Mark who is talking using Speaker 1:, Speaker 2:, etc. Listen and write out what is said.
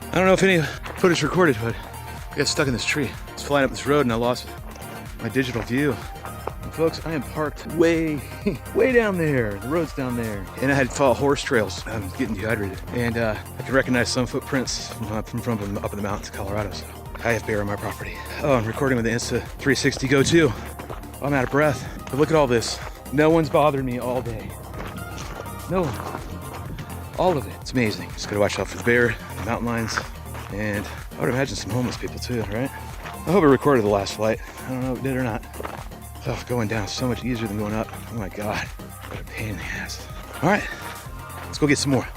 Speaker 1: I don't know if any footage recorded, but I got stuck in this tree. I was flying up this road and I lost my digital view. And folks, I am parked way down there. The road's down there. And I had to follow horse trails. I'm getting dehydrated. And I can recognize some footprints from up in the mountains of Colorado. So I have bear on my property. Oh, I'm recording with the Insta360 Go 2. I'm out of breath. But look at all this. No one's bothered me all day. No one. All of it. It's amazing. Just gotta watch out for the bear, the mountain lions, and I would imagine some homeless people too, right? I hope it recorded the last flight. I don't know if it did or not. Oh, going down is so much easier than going up. Oh my God, what a pain in the ass. All right, let's go get some more.